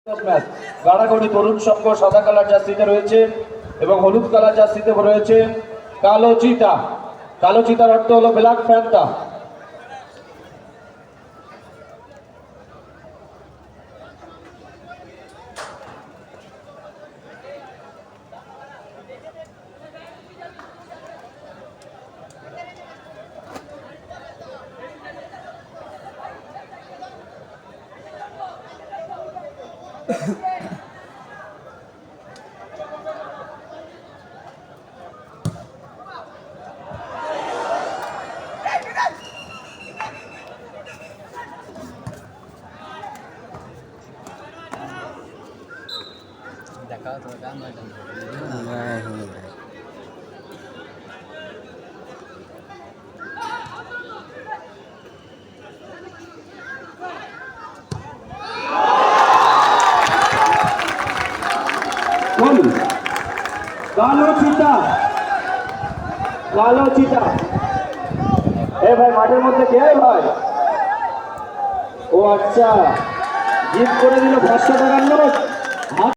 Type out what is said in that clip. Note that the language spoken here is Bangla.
ম্যাচ গাড়াগড়ি তরুণ সংঘ সাদা কালার জার্সিতে রয়েছে এবং হলুদ কালার জার্সিতে রয়েছে কালো চিতা। কালো চিতার অর্থ হলো ব্ল্যাক প্যান্থা। দেখা তো গান হয় কালো চিতা, কালো চিতা। এ ভাই মাঠের মধ্যে কে ভাই? ও আচ্ছা, জিত করে দিল 500 টাকার নোট।